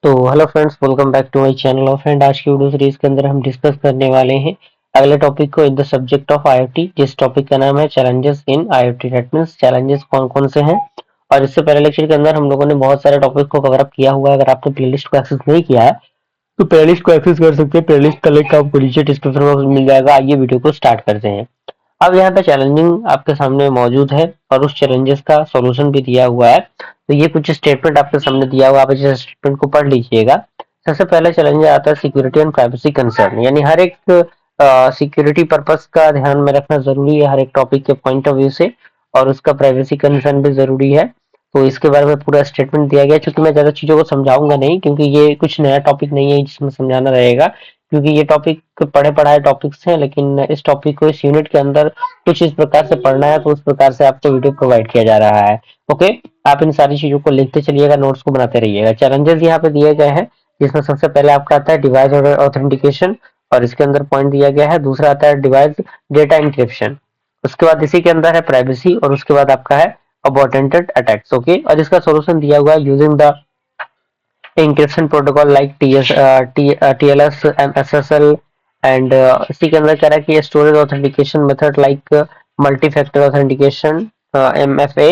तो hello friends, welcome back to my channel. और friend, आज की वीडियो सीरीज के अंदर हम डिस्कस करने वाले हैं अगले टॉपिक को in the subject of IoT, जिस टॉपिक का नाम है challenges in IoT. That means challenges कौन कौन से हैं। और इससे पहले लेक्चर के अंदर हम लोगों ने बहुत सारे टॉपिक को कवर अप किया हुआ है। अगर आपने प्लेलिस्ट को एक्सेस नहीं किया है तो प्लेलिस्ट को एक्सेस कर सकते हैं। प्लेलिस्ट का लिंक आपको नीचे डिस्क्रिप्शन बॉक्स में मिल जाएगा। आइए वीडियो को स्टार्ट करते हैं। अब यहाँ पे चैलेंजिंग आपके सामने मौजूद है और उस चैलेंजेस का सॉल्यूशन भी दिया हुआ है। तो ये कुछ स्टेटमेंट आपके सामने दिया हुआ है, आप इस स्टेटमेंट को पढ़ लीजिएगा। सबसे पहला चैलेंज आता है सिक्योरिटी एंड प्राइवेसी कंसर्न, यानी हर एक सिक्योरिटी पर्पस का ध्यान में रखना जरूरी है हर एक टॉपिक के पॉइंट ऑफ व्यू से, और उसका प्राइवेसी कंसर्न भी जरूरी है। तो इसके बारे में पूरा स्टेटमेंट दिया गया है। चूंकि मैं ज्यादा चीजों को समझाऊंगा नहीं, क्योंकि ये कुछ नया टॉपिक नहीं है जिसमें समझाना रहेगा, क्योंकि ये टॉपिक पढ़े पढ़ाए टॉपिक्स हैं। लेकिन इस टॉपिक को इस यूनिट के अंदर कुछ इस प्रकार से पढ़ना है, तो उस प्रकार से आपको वीडियो प्रोवाइड किया जा रहा है। ओके, आप इन सारी चीजों को लिखते चलिएगा, नोट्स को बनाते रहिएगा। चैलेंजेस यहाँ पे दिए गए हैं, जिसमें सबसे पहले आपका आता है डिवाइस ऑथेंटिकेशन, और इसके अंदर पॉइंट दिया गया है। दूसरा आता है डिवाइस डेटा इंक्रिप्शन, उसके बाद इसी के अंदर है प्राइवेसी, और उसके बाद आपका है अबॉर्टेंटेड अटैक्स। ओके, और इसका सोल्यूशन दिया हुआ है using the encryption protocol like TLS, SSL, and इसी के अंदर कह रहा है कि storage authentication method like multi factor authentication, MFA।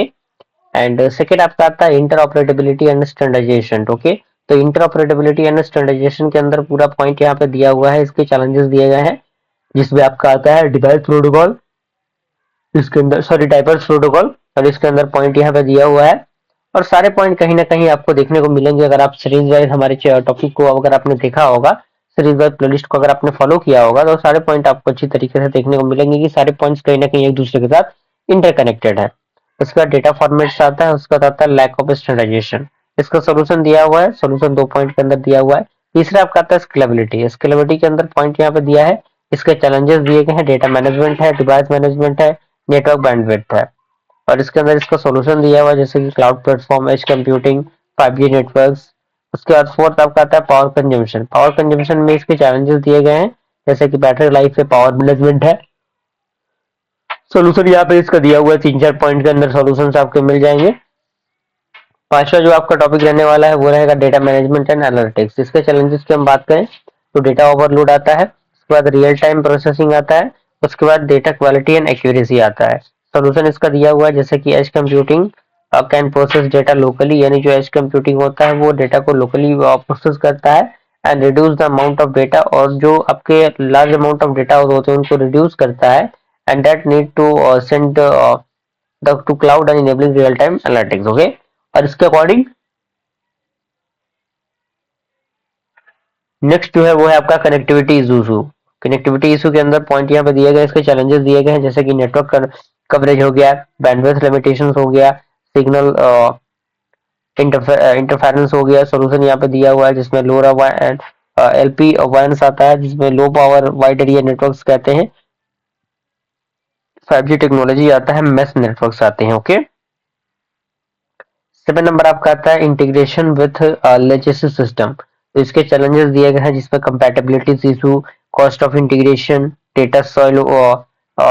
And second आपका आता है इंटर ऑपरेटेबिलिटी एंड स्टैंडर्डाइजेशन। ओके, तो इंटर ऑपरेटेबिलिटी एंड स्टैंडर्डाइजेशन के अंदर पूरा पॉइंट यहाँ पे दिया हुआ है, इसके चैलेंजेस दिए गए हैं, जिसमें आपका आता है डिवाइस प्रोटोकॉल, इसके अंदर सॉरी डाइवर्स प्रोटोकॉल, और इसके अंदर पॉइंट यहाँ पे दिया हुआ है। और सारे पॉइंट कहीं ना कहीं आपको देखने को मिलेंगे अगर आप सीरीज वाइज हमारे टॉपिक को अगर आपने देखा होगा, सीरीज वाइज प्लेलिस्ट को अगर आपने फॉलो किया होगा, तो सारे पॉइंट आपको अच्छी तरीके से देखने को मिलेंगे कि सारे पॉइंट्स कहीं ना कहीं एक दूसरे के साथ इंटरकनेक्टेड है। उसके बाद डेटा फॉर्मेट आता है, उसका आता है लैक ऑफ स्टैंडर्डाइजेशन। इसका सोल्यूशन दिया हुआ है, सोल्यूशन 2 पॉइंट के अंदर दिया हुआ है। तीसरा आपका आता है स्केलेबिलिटी। स्केलेबिलिटी के अंदर पॉइंट यहाँ पे दिया है, इसके चैलेंजेस दिए गए हैं, डेटा मैनेजमेंट है, डिवाइस मैनेजमेंट है, नेटवर्क बैंडविड्थ है। और इसके अंदर इसका सॉल्यूशन दिया हुआ है, जैसे कि cloud platform, edge computing, 5G networks. उसके बाद फोर्थ आपका आता है पावर कंजम्पशन। पावर कंजम्पशन में इसके चैलेंजेस दिए गए हैं, जैसे कि बैटरी लाइफ है, पावर मैनेजमेंट है। सॉल्यूशन यहाँ पे इसका दिया हुआ है, 3-4 पॉइंट के अंदर सॉल्यूशंस आपके मिल जाएंगे। पांचवा जो आपका टॉपिक रहने वाला है वो रहेगा डेटा मैनेजमेंट एंड एनालिटिक्स। इसके चैलेंजेस की हम बात करें तो डेटा ओवरलोड आता है, उसके बाद रियल टाइम प्रोसेसिंग आता है, उसके बाद डेटा क्वालिटी एंड एक्यूरेसी आता है। सोल्यूशन इसका दिया हुआ है, जैसे कि edge computing can process data locally, यानी जो एज कंप्यूटिंग होता है वो डेटा को लोकली प्रोसेस करता है and reduce the amount of data, और जो आपके लार्ज अमाउंट ऑफ डेटा होते हैं उनको रिड्यूस करता है, and that need to send the to cloud and enabling real time analytics. Okay, और इसके अकॉर्डिंग नेक्स्ट जो है वो है आपका कनेक्टिविटी इशू। कनेक्टिविटी इशू के अंदर पॉइंट यहाँ पे दिए गए, इसके चैलेंजेस दिए गए हैं, जैसे कि नेटवर्क कवरेज हो गया, बैंडविड्थ लिमिटेशंस हो गया, सिग्नल इंटरफेरेंस हो गया। सोल्यूशन यहाँ पे दिया हुआ है, जिसमें लोरा एंड LP वायर्स आता है, जिसमें low power wide area networks कहते हैं। 5G टेक्नोलॉजी आता है, मेश नेटवर्क्स आते हैं। ओके, 7 नंबर आपका आता है इंटीग्रेशन विथ लेजेसी सिस्टम। तो इसके चैलेंजेस दिए गए हैं, जिसमें compatibility issue, cost of integration, data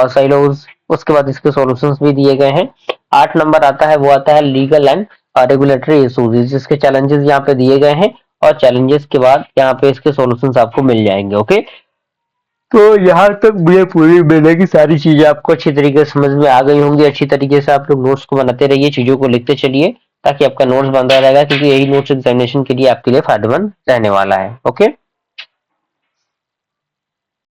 silos. उसके बाद इसके सॉल्यूशंस भी दिए गए हैं। 8 नंबर आता है वो आता है लीगल एंड रेगुलेटरी इशूज, जिसके चैलेंजेस यहाँ पे दिए गए हैं, और चैलेंजेस के बाद यहाँ पे इसके सॉल्यूशंस आपको मिल जाएंगे। ओके, तो यहाँ तक मुझे पूरी उम्मीद की सारी चीजें आपको अच्छी तरीके से समझ में आ गई होंगी। अच्छी तरीके से आप लोग नोट्स को बनाते रहिए, चीजों को लिखते चलिए, ताकि आपका नोट्स बन रहा रहेगा, क्योंकि यही नोट्स एग्जामिनेशन के लिए आपके लिए फायदेमंद रहने वाला है। ओके।